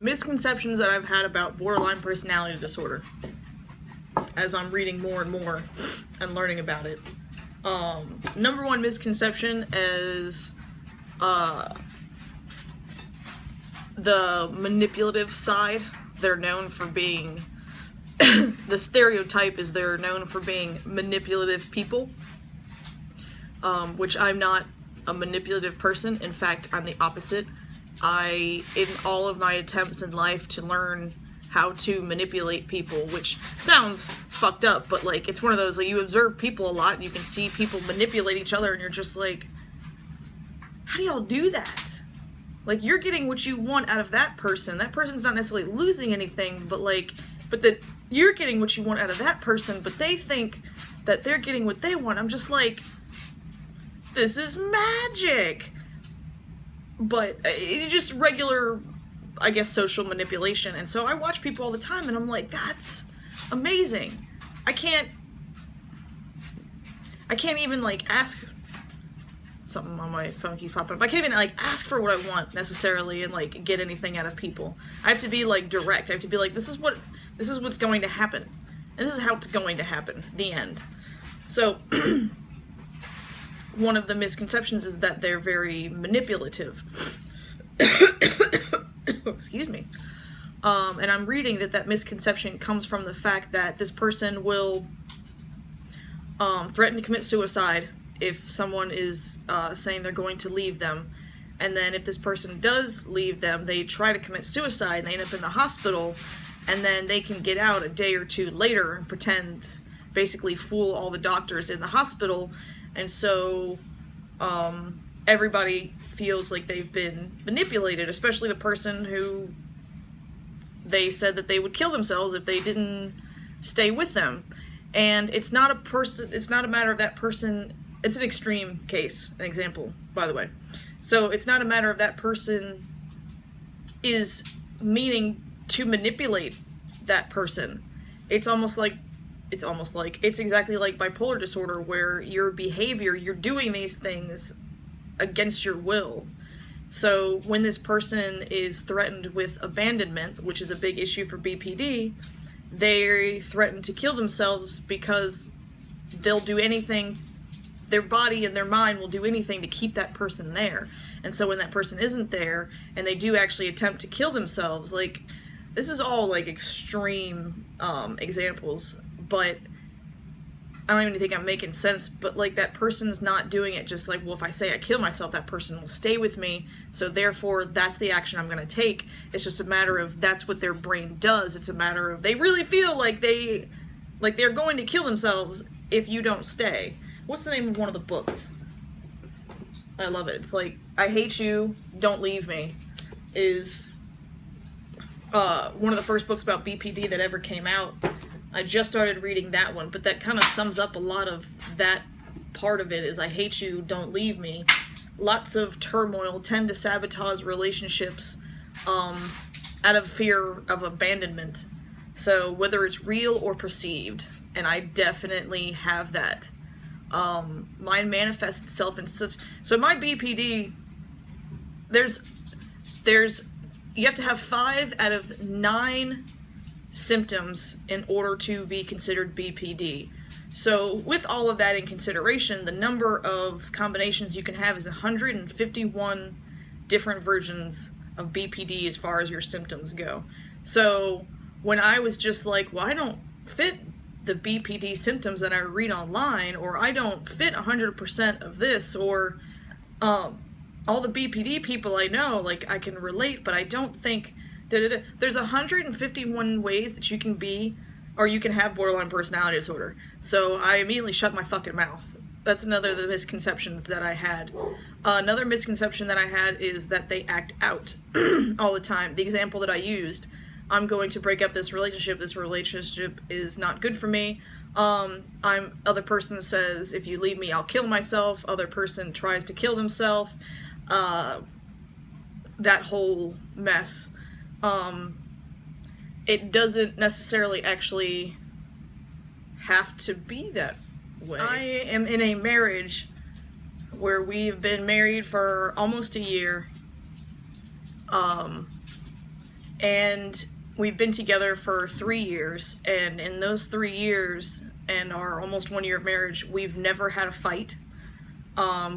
misconceptions that I've had about borderline personality disorder as I'm reading more and more and learning about it. Number one misconception is the manipulative side. They're known for being the stereotype is they're known for being manipulative people, which I'm not a manipulative person. In fact, I'm the opposite. In all of my attempts in life to learn how to manipulate people, which sounds fucked up, but like it's one of those, like, you observe people a lot and you can see people manipulate each other and you're just like, how do y'all do that? Like, you're getting what you want out of that person. That person's not necessarily losing anything, but that you're getting what you want out of that person, but they think that they're getting what they want. I'm just like, this is magic. But it's just regular, I guess, social manipulation. And so I watch people all the time and I'm like, that's amazing. I can't even like ask. Something on my phone keeps popping up. I can't even like ask for what I want necessarily and like get anything out of people. I have to be like direct. I have to be like, this is what's going to happen. And this is how it's going to happen. The end. So one of the misconceptions is that they're very manipulative. Excuse me. And I'm reading that misconception comes from the fact that this person will threaten to commit suicide if someone is saying they're going to leave them. And then if this person does leave them, they try to commit suicide and they end up in the hospital, and then they can get out a day or two later and pretend, basically fool all the doctors in the hospital. And so everybody feels like they've been manipulated, especially the person who they said that they would kill themselves if they didn't stay with them. And it's not a matter of that person. It's an extreme case, an example, by the way. So it's not a matter of that person is meaning to manipulate that person. It's exactly like bipolar disorder, where your behavior, you're doing these things against your will. So when this person is threatened with abandonment, which is a big issue for BPD, they threaten to kill themselves because they'll do anything. Their body and their mind will do anything to keep that person there. And so when that person isn't there and they do actually attempt to kill themselves, like, this is all like extreme examples, but I don't even think I'm making sense. But like, that person's not doing it just like, well, if I say I kill myself, that person will stay with me, so therefore that's the action I'm going to take. It's just a matter of that's what their brain does. It's a matter of they really feel like they're going to kill themselves if you don't stay. What's the name of one of the books? I love it. It's like, I Hate You, Don't Leave Me is one of the first books about BPD that ever came out. I just started reading that one, but that kind of sums up a lot of that part of it is I hate you, don't leave me. Lots of turmoil, tend to sabotage relationships out of fear of abandonment. So whether it's real or perceived, and I definitely have that. Mine manifests itself in such, so my BPD, you have to have 5 out of 9 symptoms in order to be considered BPD. So with all of that in consideration, the number of combinations you can have is 151 different versions of BPD as far as your symptoms go. So when I was just like, well, I don't fit the BPD symptoms that I read online, or I don't fit 100% of this, or all the BPD people I know, like, I can relate, but I don't think there's 151 ways that you can be, or you can have borderline personality disorder. So I immediately shut my fucking mouth. That's another of the misconceptions that I had. Another misconception that I had is that they act out all the time. The example that I used, I'm going to break up this relationship is not good for me. Other person says, if you leave me, I'll kill myself. Other person tries to kill themselves. That whole mess. It doesn't necessarily actually have to be that way. I am in a marriage where we've been married for almost a year. And we've been together for 3 years, and in those 3 years and our almost 1 year of marriage, we've never had a fight.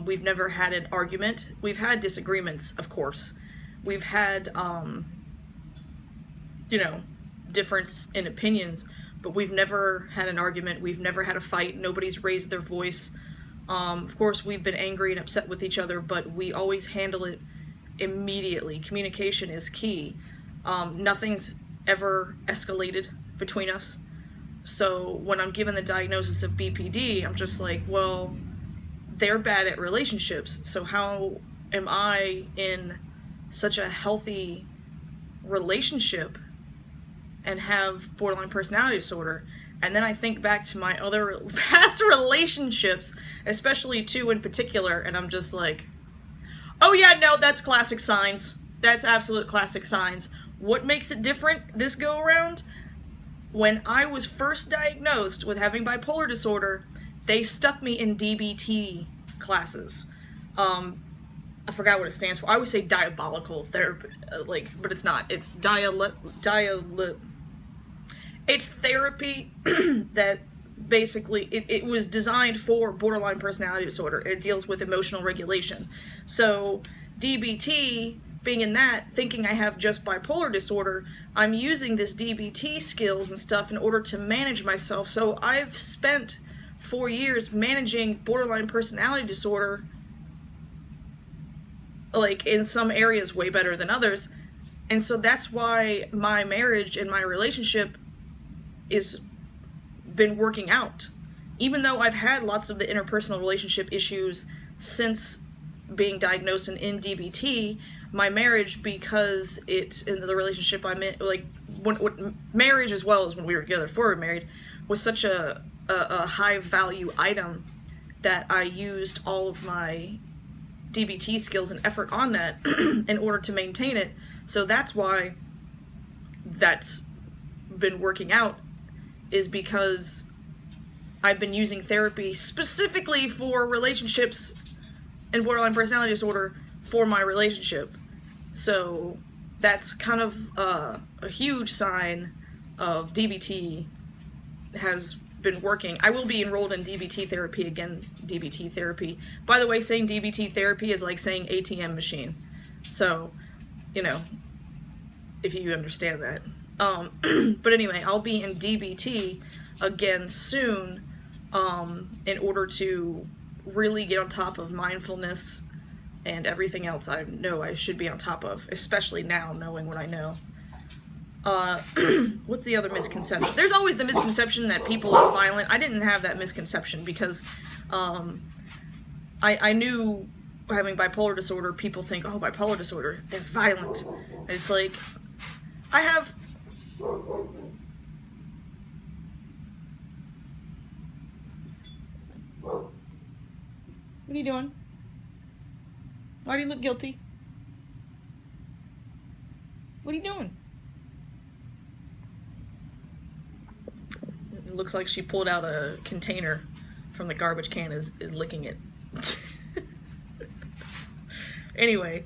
We've never had an argument. We've had disagreements, of course. We've had, difference in opinions, but we've never had an argument. We've never had a fight. Nobody's raised their voice. Of course, we've been angry and upset with each other, but we always handle it immediately. Communication is key. Nothing's ever escalated between us. So when I'm given the diagnosis of BPD, I'm just like, well, they're bad at relationships. So how am I in such a healthy relationship and have borderline personality disorder? And then I think back to my other past relationships, especially 2 in particular, and I'm just like, oh yeah, no, that's classic signs. That's absolute classic signs. What makes it different this go around? When I was first diagnosed with having bipolar disorder, they stuck me in DBT classes. I forgot what it stands for. I always say diabolical therapy, but it's not. It's it's therapy that basically it was designed for borderline personality disorder. It deals with emotional regulation. So DBT, being in that, thinking I have just bipolar disorder, I'm using this DBT skills and stuff in order to manage myself. So I've spent 4 years managing borderline personality disorder, like in some areas way better than others. And so that's why my marriage and my relationship is been working out. Even though I've had lots of the interpersonal relationship issues since being diagnosed and in DBT, my marriage, because it's in the relationship I'm in, like when marriage as well as when we were together before we were married, was such a high value item that I used all of my DBT skills and effort on that in order to maintain it. So that's why that's been working out, is because I've been using therapy specifically for relationships and borderline personality disorder for my relationship. So that's kind of a huge sign of DBT has been working. I will be enrolled in DBT therapy again. DBT therapy. By the way, saying DBT therapy is like saying ATM machine. So, if you understand that. But anyway, I'll be in DBT again soon, in order to really get on top of mindfulness and everything else I know I should be on top of, especially now knowing what I know. What's the other misconception? There's always the misconception that people are violent. I didn't have that misconception because I knew having bipolar disorder, people think, oh, bipolar disorder, they're violent. And it's like, I have... What are you doing? Why do you look guilty? What are you doing? It looks like she pulled out a container from the garbage can, is licking it. Anyway,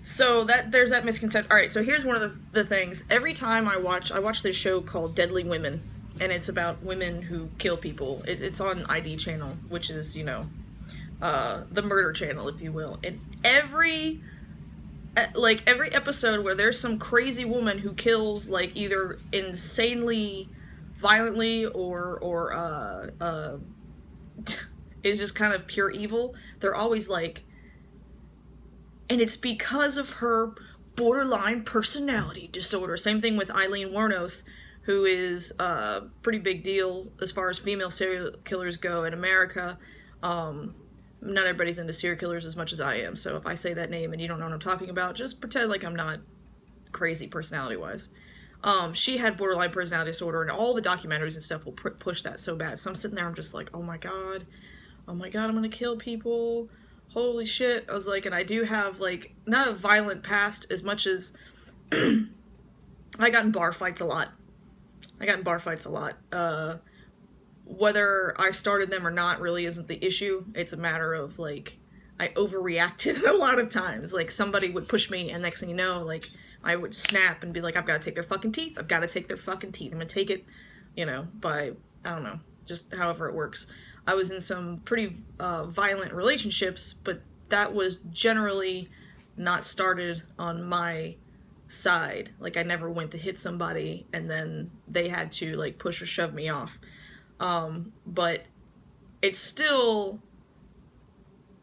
so there's that misconception. All right, so here's one of the things. Every time I watch this show called Deadly Women, and it's about women who kill people. It's on ID channel, which is, the murder channel, if you will. And every episode where there's some crazy woman who kills, like, either insanely violently or is just kind of pure evil, they're always like, and it's because of her borderline personality disorder. Same thing with Eileen Wuornos, who is a pretty big deal as far as female serial killers go in America. Not everybody's into serial killers as much as I am, so if I say that name and you don't know what I'm talking about, just pretend like I'm not crazy personality-wise. She had borderline personality disorder, and all the documentaries and stuff will push that so bad. So I'm sitting there, I'm just like, oh my god, I'm gonna kill people. Holy shit. I was like, and I do have, like, not a violent past as much as I got in bar fights a lot. Whether I started them or not really isn't the issue. It's a matter of, like, I overreacted a lot of times. Like, somebody would push me, and next thing you know, like, I would snap and be like, I've got to take their fucking teeth. I've got to take their fucking teeth. I'm going to take it, by, I don't know, just however it works. I was in some pretty violent relationships, but that was generally not started on my side. Like, I never went to hit somebody and then they had to, like, push or shove me off. But it's still,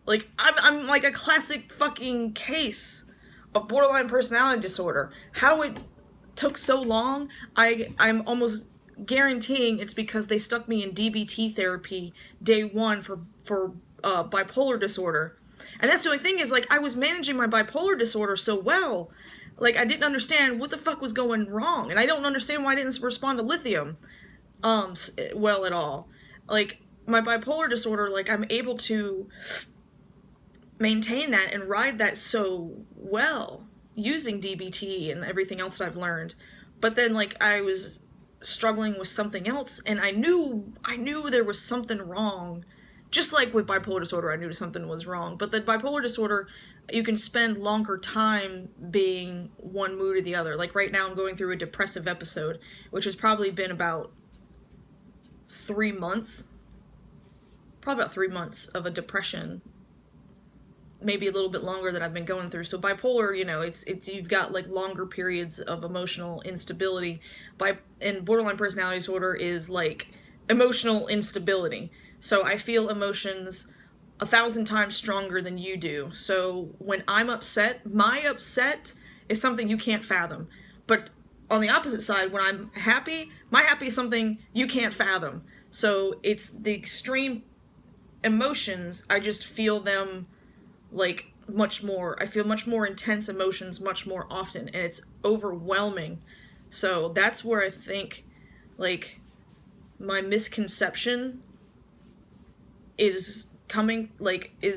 like, I'm like a classic fucking case of borderline personality disorder. How it took so long, I'm almost guaranteeing it's because they stuck me in DBT therapy day one for bipolar disorder. And that's the only thing is, like, I was managing my bipolar disorder so well. Like, I didn't understand what the fuck was going wrong. And I don't understand why I didn't respond to lithium well at all. Like, my bipolar disorder, like, I'm able to maintain that and ride that so well using DBT and everything else that I've learned. But then, like, I was struggling with something else, and I knew there was something wrong. Just like with bipolar disorder, I knew something was wrong. But the bipolar disorder, you can spend longer time being one mood or the other. Like, right now I'm going through a depressive episode, which has probably been about 3 months. Probably about 3 months of a depression. Maybe a little bit longer that I've been going through. So bipolar, it's you've got, like, longer periods of emotional instability. And borderline personality disorder is, like, emotional instability. So I feel emotions 1,000 times stronger than you do. So when I'm upset, my upset is something you can't fathom. But on the opposite side, when I'm happy, my happy is something you can't fathom. So it's the extreme emotions, I just feel them, like, much more. I feel much more intense emotions much more often, and it's overwhelming. So that's where I think, like, my misconception is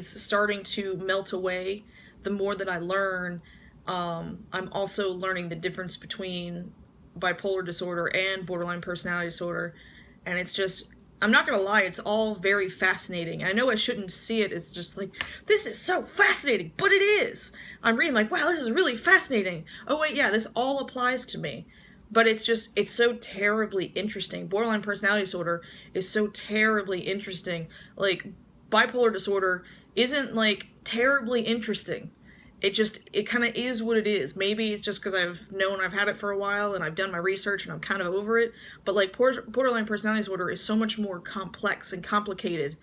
starting to melt away the more that I learn. I'm also learning the difference between bipolar disorder and borderline personality disorder, and it's just, I'm not gonna lie, it's all very fascinating. I know I shouldn't see it as just like, this is so fascinating, but it is. I'm reading like, wow, this is really fascinating. Oh wait, yeah, this all applies to me. But it's so terribly interesting. Borderline personality disorder is so terribly interesting. Like, bipolar disorder isn't, like, terribly interesting. It kind of is what it is. Maybe it's just because I've had it for a while and I've done my research and I'm kind of over it. But, like, borderline personality disorder is so much more complex and complicated.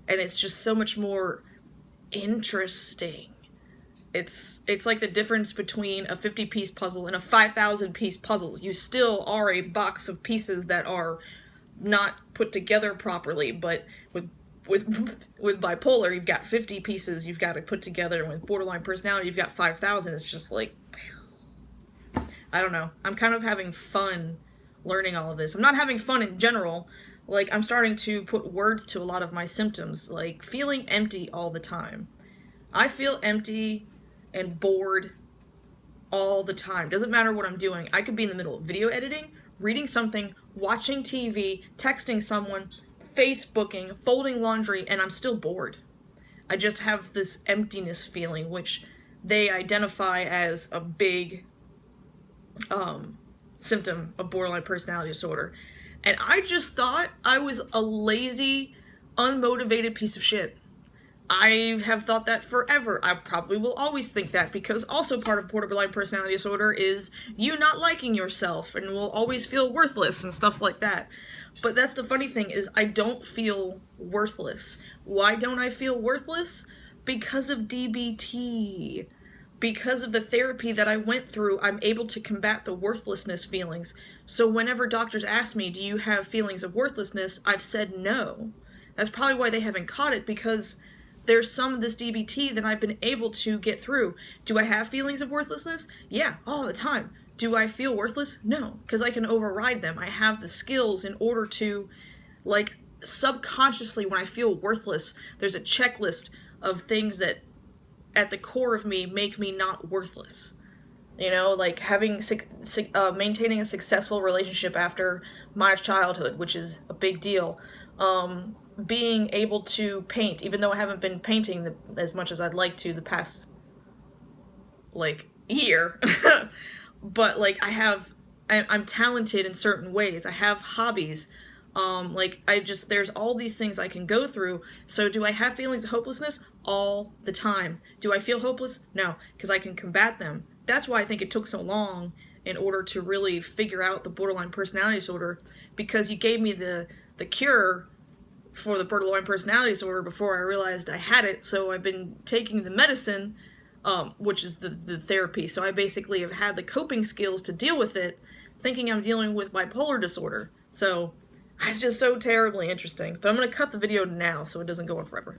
And it's just so much more interesting. It's like the difference between a 50-piece puzzle and a 5,000-piece puzzle. You still are a box of pieces that are not put together properly, but with bipolar, you've got 50 pieces you've got to put together, and with borderline personality, you've got 5,000. It's just like, I don't know. I'm kind of having fun learning all of this. I'm not having fun in general. Like, I'm starting to put words to a lot of my symptoms, like feeling empty all the time. I feel empty and bored all the time. Doesn't matter what I'm doing. I could be in the middle of video editing, reading something, watching TV, texting someone, Facebooking, folding laundry, and I'm still bored. I just have this emptiness feeling, which they identify as a big symptom of borderline personality disorder. And I just thought I was a lazy, unmotivated piece of shit. I have thought that forever. I probably will always think that, because also part of borderline personality disorder is you not liking yourself and will always feel worthless and stuff like that. But that's the funny thing, is I don't feel worthless. Why don't I feel worthless? Because of DBT. Because of the therapy that I went through, I'm able to combat the worthlessness feelings. So whenever doctors ask me, do you have feelings of worthlessness? I've said no. That's probably why they haven't caught it, because there's some of this DBT that I've been able to get through. Do I have feelings of worthlessness? Yeah, all the time. Do I feel worthless? No, because I can override them. I have the skills in order to, like, subconsciously, when I feel worthless, there's a checklist of things that at the core of me make me not worthless. You know, like maintaining a successful relationship after my childhood, which is a big deal. being able to paint, even though I haven't been painting as much as I'd like to the past, like, year. But, like, I'm talented in certain ways. I have hobbies. Like, there's all these things I can go through. So do I have feelings of hopelessness? All the time. Do I feel hopeless? No, because I can combat them. That's why I think it took so long in order to really figure out the borderline personality disorder, because you gave me the cure for the borderline personality disorder before I realized I had it. So I've been taking the medicine, which is the therapy. So I basically have had the coping skills to deal with it, thinking I'm dealing with bipolar disorder. So it's just so terribly interesting. But I'm going to cut the video now so it doesn't go on forever.